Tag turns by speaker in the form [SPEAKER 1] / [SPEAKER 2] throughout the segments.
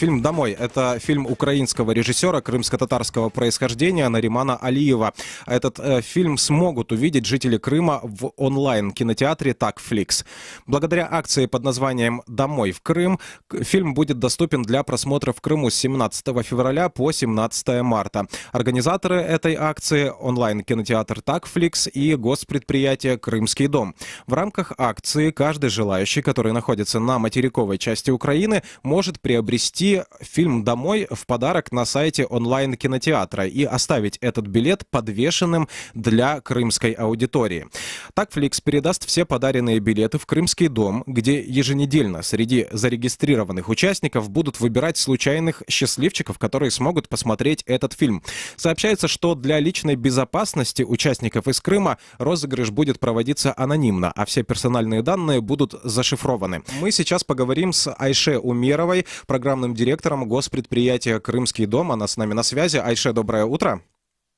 [SPEAKER 1] Фильм «Домой» — это фильм украинского режиссера крымско-татарского происхождения Наримана Алиева. Этот фильм смогут увидеть жители Крыма в онлайн-кинотеатре «Такфликс». Благодаря акции под названием «Домой в Крым» фильм будет доступен для просмотра в Крыму с 17 февраля по 17 марта. Организаторы этой акции — онлайн-кинотеатр «Такфликс» и госпредприятие «Крымский дом». В рамках акции каждый желающий, который находится на материковой части Украины, может приобрести фильм «Домой» в подарок на сайте онлайн-кинотеатра и оставить этот билет подвешенным для крымской аудитории. Такфликс передаст все подаренные билеты в Крымский дом, где еженедельно среди зарегистрированных участников будут выбирать случайных счастливчиков, которые смогут посмотреть этот фильм. Сообщается, что для личной безопасности участников из Крыма розыгрыш будет проводиться анонимно, а все персональные данные будут зашифрованы. Мы сейчас поговорим с Айше Умеровой, программным директором госпредприятия «Крымский дом». Она с нами на связи. Айше, доброе утро.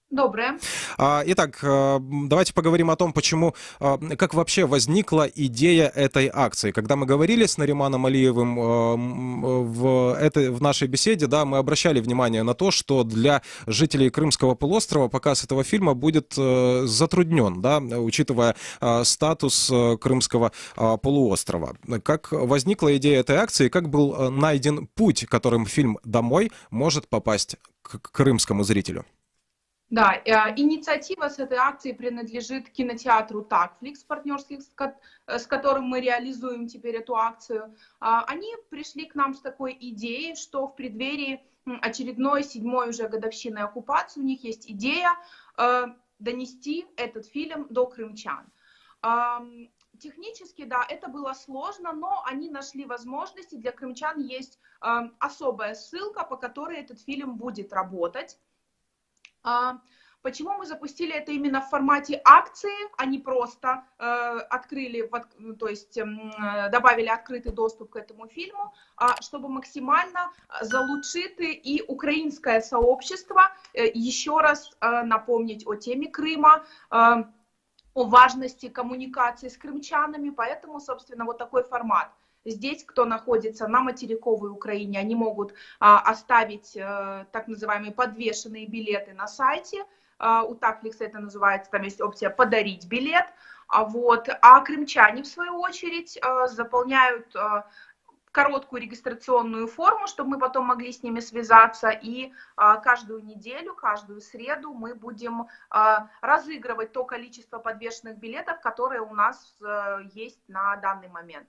[SPEAKER 2] Доброе.
[SPEAKER 1] Итак, давайте поговорим о том, как вообще возникла идея этой акции. Когда мы говорили с Нариманом Алиевым в нашей беседе, да, мы обращали внимание на то, что для жителей Крымского полуострова показ этого фильма будет затруднен, да, учитывая статус Крымского полуострова. Как возникла идея этой акции, как был найден путь, которым фильм «Домой» может попасть к крымскому зрителю?
[SPEAKER 2] Да, инициатива с этой акцией принадлежит кинотеатру «Такфликс», партнерских, с которым мы реализуем теперь эту акцию. Они пришли к нам с такой идеей, что в преддверии очередной 7-й уже годовщины оккупации у них есть идея донести этот фильм до крымчан. Технически, да, это было сложно, но они нашли возможности. Для крымчан есть особая ссылка, по которой этот фильм будет работать. Почему мы запустили это именно в формате акции, а не просто открыли, то есть добавили открытый доступ к этому фильму, чтобы максимально залучити и украинское сообщество еще раз напомнить о теме Крыма, о важности коммуникации с крымчанами, поэтому, собственно, вот такой формат. Здесь, кто находится на материковой Украине, они могут оставить так называемые подвешенные билеты на сайте. У Такфликса это называется, там есть опция «подарить билет». А крымчане, в свою очередь, заполняют короткую регистрационную форму, чтобы мы потом могли с ними связаться. И каждую неделю, каждую среду мы будем разыгрывать то количество подвешенных билетов, которое у нас есть на данный момент.